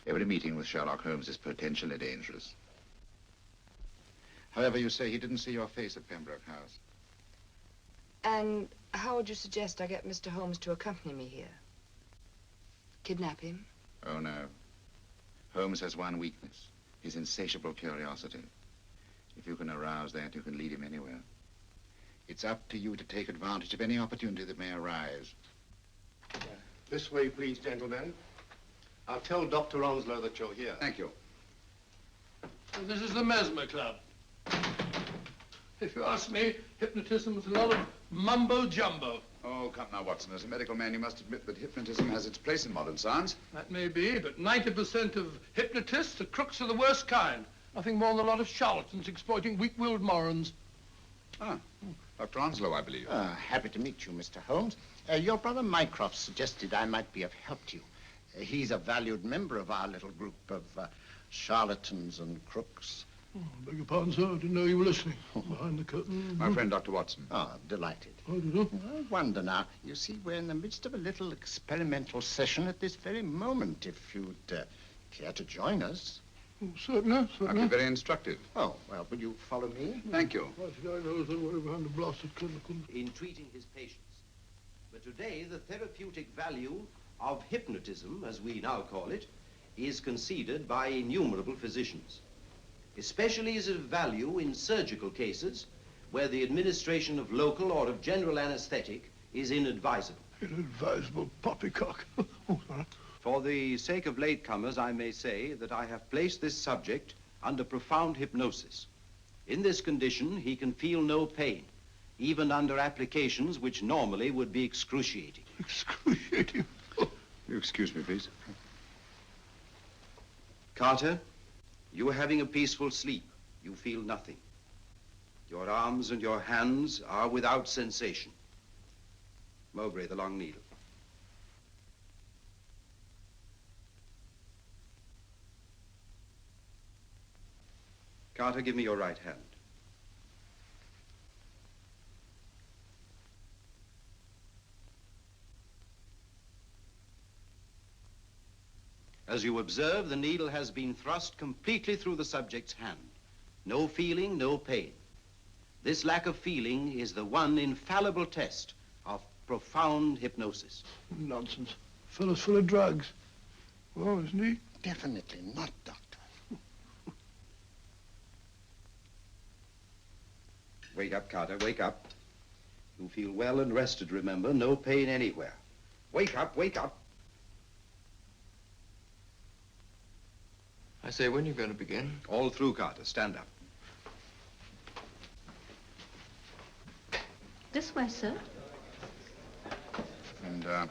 Every meeting with Sherlock Holmes is potentially dangerous. However, you say he didn't see your face at Pembroke House. And how would you suggest I get Mr. Holmes to accompany me here? Kidnap him? Oh, no. Holmes has one weakness, his insatiable curiosity. If you can arouse that, you can lead him anywhere. It's up to you to take advantage of any opportunity that may arise. This way, please, gentlemen. I'll tell Dr. Onslow that you're here. Thank you. This is the Mesmer Club. If you ask me, hypnotism is a lot of mumbo-jumbo. Oh, come now, Watson. As a medical man, you must admit that hypnotism has its place in modern science. That may be, but 90% of hypnotists are crooks of the worst kind. Nothing more than a lot of charlatans exploiting weak-willed morons. Ah, Dr. Onslow, I believe. Happy to meet you, Mr. Holmes. Your brother Mycroft suggested I might be of help to you. He's a valued member of our little group of charlatans and crooks. Oh, beg your pardon, sir. I didn't know you were listening. Behind the curtain. My friend, Dr. Watson. Oh, delighted. Oh, did you? I wonder now. You see, we're in the midst of a little experimental session at this very moment. If you'd care to join us. Oh, certainly, That'd be very instructive. Oh, well, will you follow me? Thank you. Last guy knows that way behind the blasted curtain. In treating his patients. But today, the therapeutic value of hypnotism, as we now call it, is conceded by innumerable physicians. Especially is it of value in surgical cases where the administration of local or of general anesthetic is inadvisable. Inadvisable poppycock. Oh, sorry. For the sake of latecomers, I may say that I have placed this subject under profound hypnosis. In this condition, he can feel no pain, even under applications which normally would be excruciating. Excruciating? You excuse me, please. Carter, you are having a peaceful sleep. You feel nothing. Your arms and your hands are without sensation. Mowbray, the long needle. Carter, give me your right hand. As you observe, the needle has been thrust completely through the subject's hand. No feeling, no pain. This lack of feeling is the one infallible test of profound hypnosis. Nonsense. Fellow's full of drugs. Well, isn't he? Definitely not, Doctor. Wake up, Carter, wake up. You feel well and rested, remember. No pain anywhere. Wake up, wake up. I say, when are you going to begin? All through, Carter. Stand up. This way, sir. And, are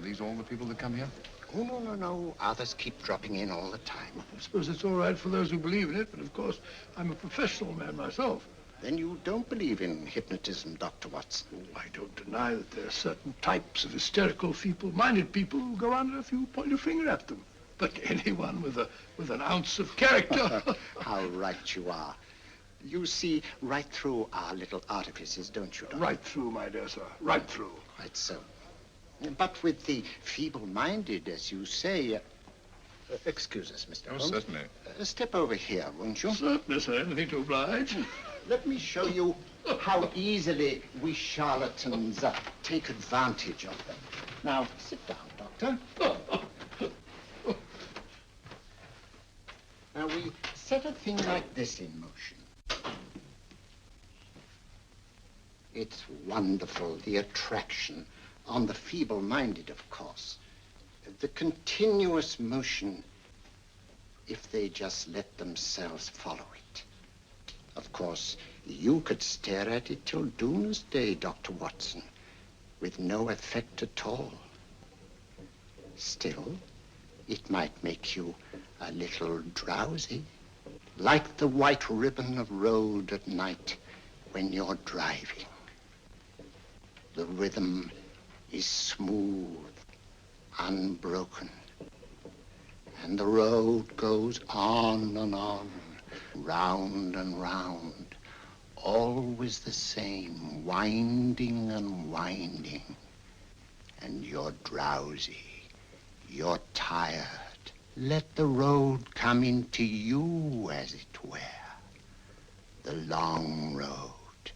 these all the people that come here? Oh, no. Others keep dropping in all the time. I suppose it's all right for those who believe in it, but of course, I'm a professional man myself. Then you don't believe in hypnotism, Dr. Watson? Oh, I don't deny that there are certain types of hysterical, feeble-minded people who go under if you point your finger at them. But anyone with an ounce of character... How right you are. You see right through our little artifices, don't you, Doctor? Right through, my dear sir. Right through. Quite so. But with the feeble-minded, as you say... excuse us, Mr. Holmes. Certainly. Step over here, won't you? Certainly, sir. Anything to oblige. Let me show you how easily we charlatans take advantage of them. Now, sit down, Doctor. Now, we set a thing like this in motion. It's wonderful, the attraction on the feeble-minded, of course. The continuous motion, if they just let themselves follow it. Of course, you could stare at it till doomsday, Dr. Watson, with no effect at all. Still, it might make you a little drowsy, like the white ribbon of road at night when you're driving. The rhythm is smooth, unbroken, and the road goes on and on, round and round, always the same, winding and winding. And you're drowsy, you're tired. Let the road come into you, as it were. The long road,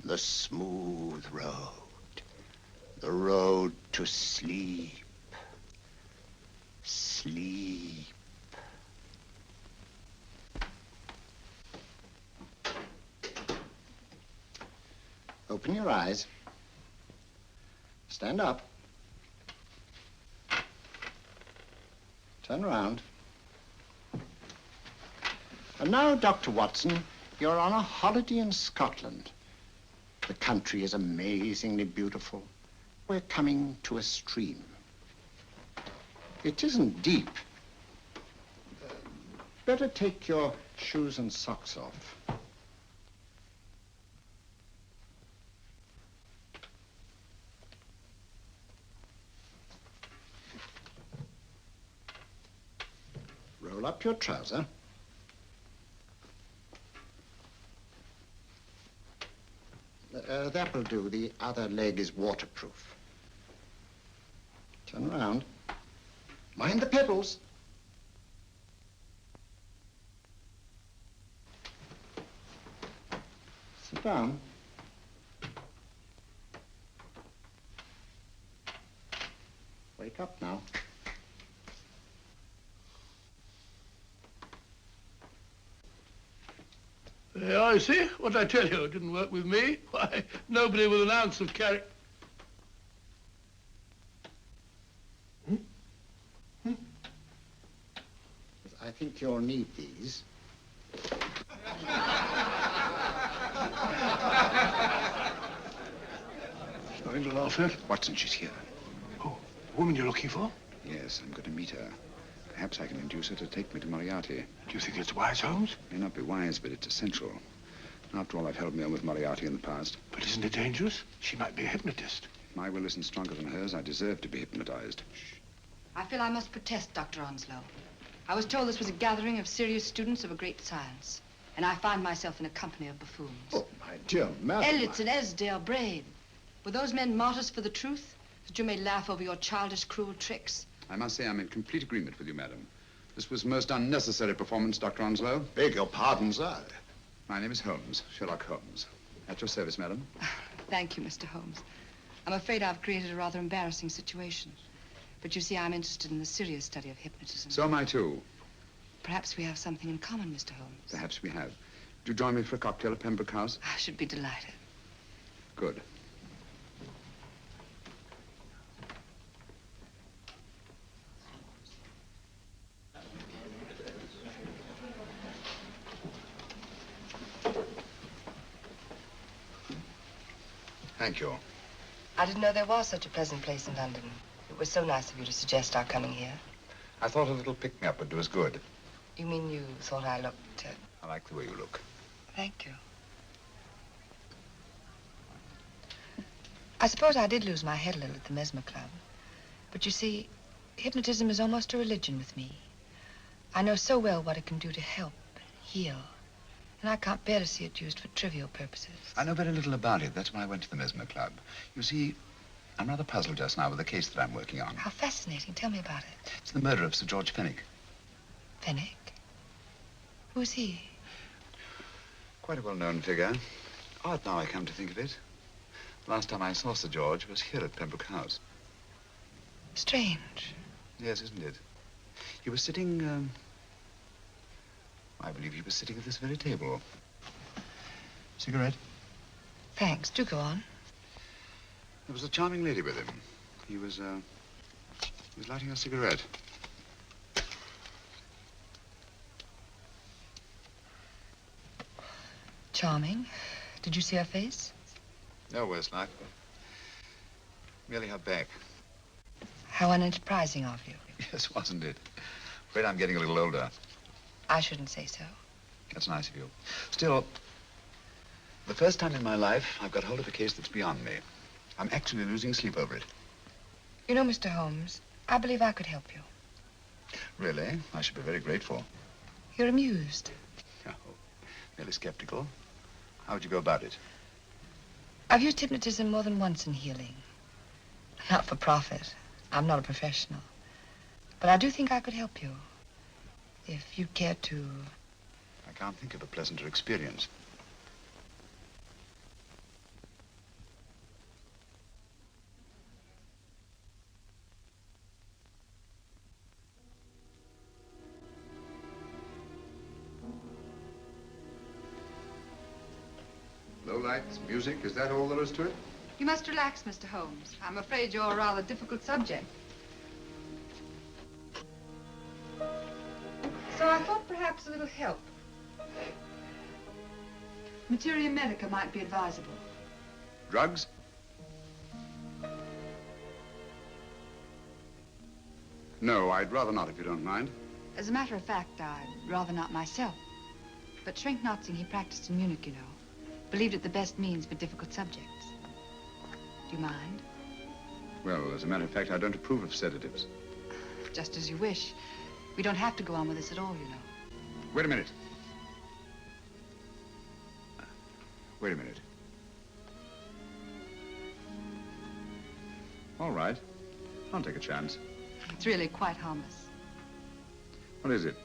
the smooth road, the road to sleep. Sleep. Open your eyes. Stand up. Turn around. And now, Dr. Watson, you're on a holiday in Scotland. The country is amazingly beautiful. We're coming to a stream. It isn't deep. Better take your shoes and socks off. Roll up your trouser. That will do. The other leg is waterproof. Turn around. Mind the pedals. Sit down. Wake up now. I see. What I tell you, it didn't work with me. Why, nobody with an ounce of character. I think you'll need these. Nothing to laugh at. Watson, she's here. Oh, the woman you're looking for? Yes, I'm going to meet her. Perhaps I can induce her to take me to Moriarty. Do you think it's wise, Holmes? May not be wise, but it's essential. After all, I've held me on with Moriarty in the past. But isn't it dangerous? She might be a hypnotist. My will isn't stronger than hers. I deserve to be hypnotized. Shh. I feel I must protest, Dr. Onslow. I was told this was a gathering of serious students of a great science, and I find myself in a company of buffoons. Oh, my dear madam. Elliott's and Esdale Braid. Were those men martyrs for the truth, that you may laugh over your childish, cruel tricks? I must say I'm in complete agreement with you, madam. This was most unnecessary performance, Dr. Onslow. Beg your pardon, sir. My name is Holmes, Sherlock Holmes. At your service, madam. Thank you, Mr. Holmes. I'm afraid I've created a rather embarrassing situation. But you see, I'm interested in the serious study of hypnotism. So am I, too. Perhaps we have something in common, Mr. Holmes. Perhaps we have. Would you join me for a cocktail at Pembroke House? I should be delighted. Good. Thank you. I didn't know there was such a pleasant place in London. It was so nice of you to suggest our coming here. I thought a little pick-me-up would do us good. You mean you thought I looked... I like the way you look. Thank you. I suppose I did lose my head a little at the Mesmer Club. But you see, hypnotism is almost a religion with me. I know so well what it can do to help, heal. And I can't bear to see it used for trivial purposes. I know very little about it. That's why I went to the Mesmer Club. You see, I'm rather puzzled just now with the case that I'm working on. How fascinating. Tell me about it. It's the murder of Sir George Fenwick. Fenwick? Who's he? Quite a well-known figure. Odd now I come to think of it. Last time I saw Sir George was here at Pembroke House. Strange. Yes, isn't it? He was sitting, I believe he was sitting at this very table. Cigarette? Thanks. Do go on. There was a charming lady with him. He was lighting a cigarette. Charming. Did you see her face? No worse luck. Merely her back. How unenterprising of you. Yes, wasn't it? Afraid I'm getting a little older. I shouldn't say so. That's nice of you. Still, the first time in my life, I've got hold of a case that's beyond me. I'm actually losing sleep over it. You know, Mr. Holmes, I believe I could help you. Really? I should be very grateful. You're amused. Oh, merely skeptical. How would you go about it? I've used hypnotism more than once in healing. Not for profit. I'm not a professional. But I do think I could help you. If you'd care to... I can't think of a pleasanter experience. Low lights, music, is that all there is to it? You must relax, Mr. Holmes. I'm afraid you're a rather difficult subject. So I thought perhaps a little help. Materia medica might be advisable. Drugs? No, I'd rather not, if you don't mind. As a matter of fact, I'd rather not myself. But Schrenk-Notzing, he practiced in Munich, you know. Believed it the best means for difficult subjects. Do you mind? Well, as a matter of fact, I don't approve of sedatives. Just as you wish. We don't have to go on with this at all, you know. Wait a minute. Wait a minute. All right. I'll take a chance. It's really quite harmless. What is it?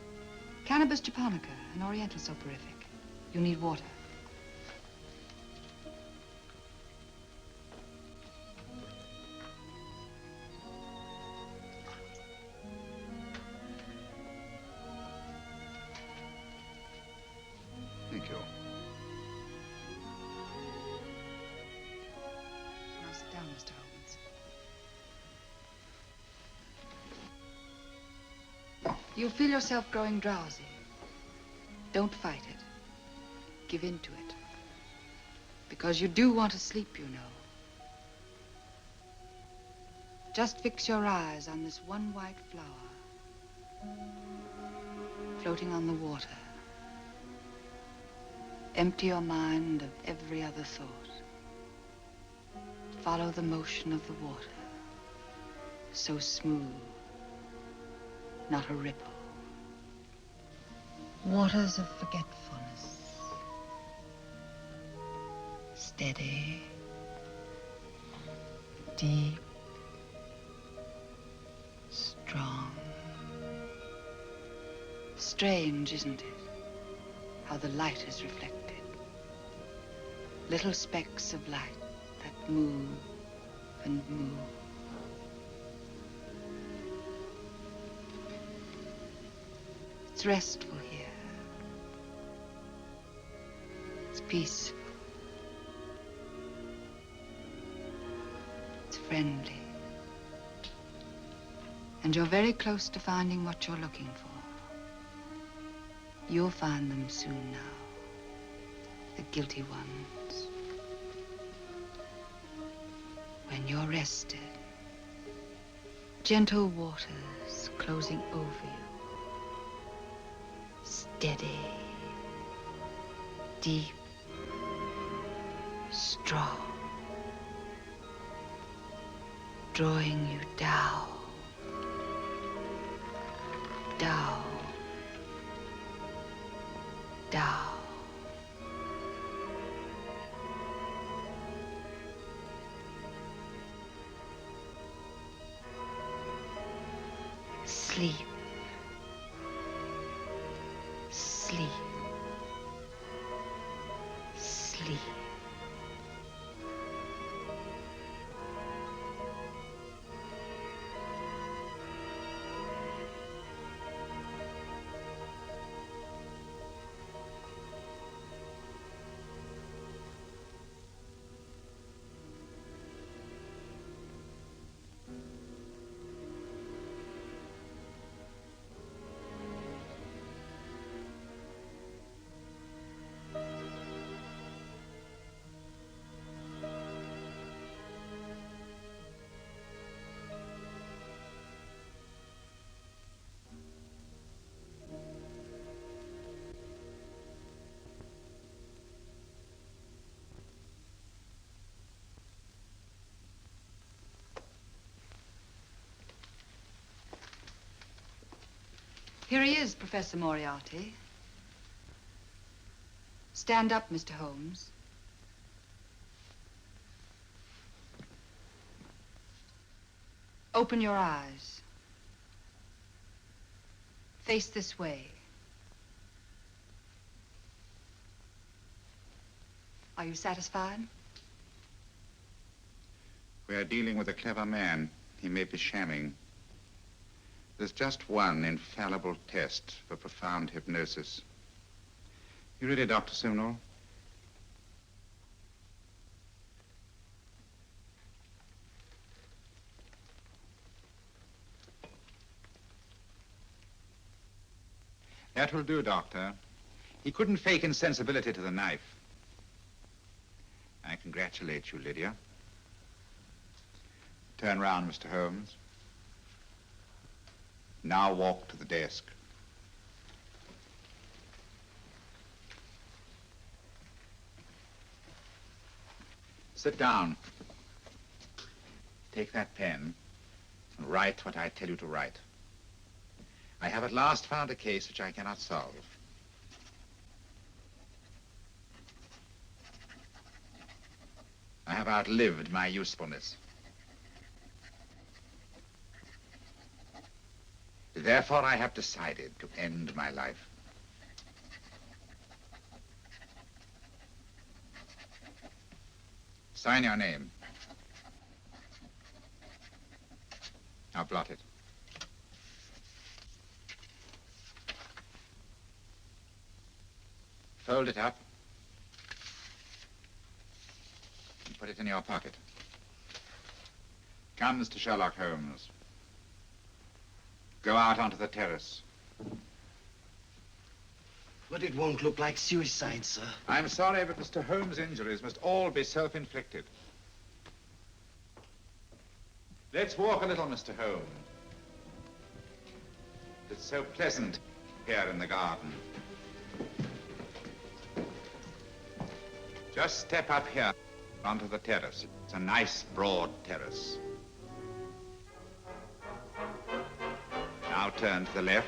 Cannabis japonica, an oriental soporific. You need water. Thank you. Now sit down, Mr. Holmes. You'll feel yourself growing drowsy. Don't fight it. Give in to it. Because you do want to sleep, you know. Just fix your eyes on this one white flower floating on the water. Empty your mind of every other thought. Follow the motion of the water. So smooth, not a ripple. Waters of forgetfulness. Steady, deep, strong. Strange, isn't it? How the light is reflected. Little specks of light that move and move. It's restful here. It's peaceful. It's friendly. And you're very close to finding what you're looking for. You'll find them soon now. The guilty ones. When you're rested, gentle waters closing over you. Steady, deep, strong. Drawing you down, down, down. Sleep. Sleep. Sleep. Here he is, Professor Moriarty. Stand up, Mr. Holmes. Open your eyes. Face this way. Are you satisfied? We are dealing with a clever man. He may be shamming. There's just one infallible test for profound hypnosis. You ready, Dr. Simnel? That will do, Doctor. He couldn't fake insensibility to the knife. I congratulate you, Lydia. Turn round, Mr. Holmes. Now walk to the desk. Sit down. Take that pen and write what I tell you to write. I have at last found a case which I cannot solve. I have outlived my usefulness. Therefore, I have decided to end my life. Sign your name. Now blot it. Fold it up and put it in your pocket. Come, Mr. Sherlock Holmes. Go out onto the terrace. But it won't look like suicide, sir. I'm sorry, but Mr. Holmes' injuries must all be self-inflicted. Let's walk a little, Mr. Holmes. It's so pleasant here in the garden. Just step up here onto the terrace. It's a nice, broad terrace. Now turn to the left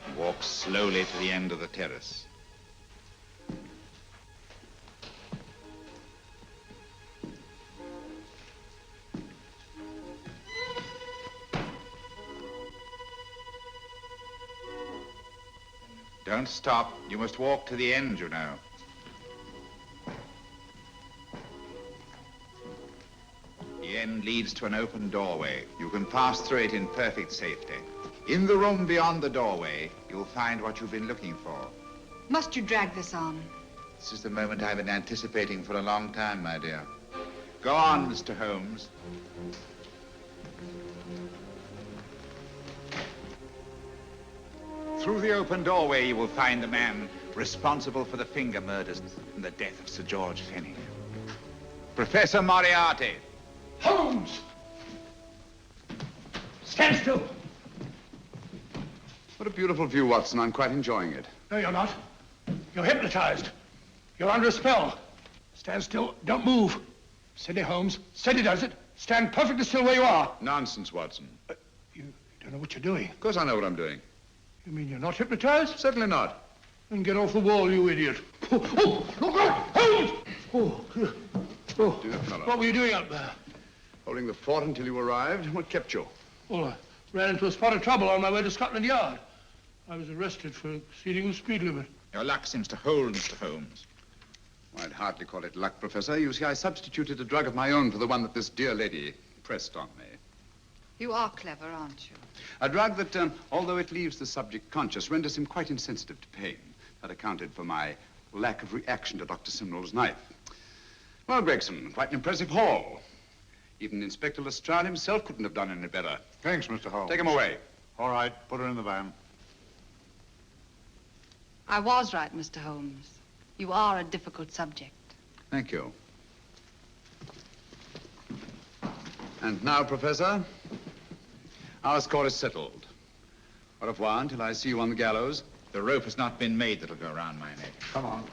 and walk slowly to the end of the terrace. Don't stop. You must walk to the end, you know. The end leads to an open doorway. You can pass through it in perfect safety. In the room beyond the doorway, you'll find what you've been looking for. Must you drag this on? This is the moment I've been anticipating for a long time, my dear. Go on, Mr. Holmes. Through the open doorway, you will find the man responsible for the finger murders and the death of Sir George Fenwick. Professor Moriarty. Holmes! Stand still. What a beautiful view, Watson. I'm quite enjoying it. No, you're not. You're hypnotized. You're under a spell. Stand still. Don't move. Steady, Holmes. Steady does it. Stand perfectly still where you are. Nonsense, Watson. You don't know what you're doing. Of course I know what I'm doing. You mean you're not hypnotized? Certainly not. Then get off the wall, you idiot. Oh, look out! Holmes! Oh, Dear fellow. What were you doing up there? Holding the fort until you arrived. What kept you? Well, I ran into a spot of trouble on my way to Scotland Yard. I was arrested for exceeding the speed limit. Your luck seems to hold, Mr. Holmes. I'd hardly call it luck, Professor. You see, I substituted a drug of my own for the one that this dear lady pressed on me. You are clever, aren't you? A drug that, although it leaves the subject conscious, renders him quite insensitive to pain. That accounted for my lack of reaction to Dr. Simnel's knife. Well, Gregson, quite an impressive haul. Even Inspector Lestrade himself couldn't have done any better. Thanks, Mr. Holmes. Take him away. All right, put her in the van. I was right, Mr. Holmes. You are a difficult subject. Thank you. And now, Professor, our score is settled. Au revoir until I see you on the gallows. The rope has not been made that'll go around my neck. Come on.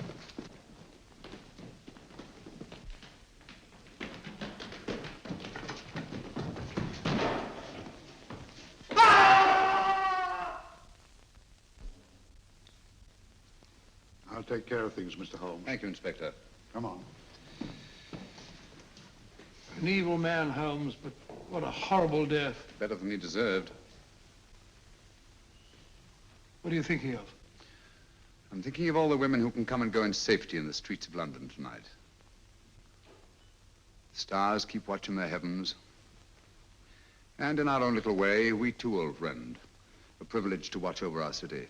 take care of things, Mr. Holmes. Thank you, Inspector. Come on. An evil man, Holmes, but what a horrible death. Better than he deserved. What are you thinking of? I'm thinking of all the women who can come and go in safety in the streets of London tonight. The stars keep watch in the heavens. And in our own little way, we too, old friend, are privileged to watch over our city.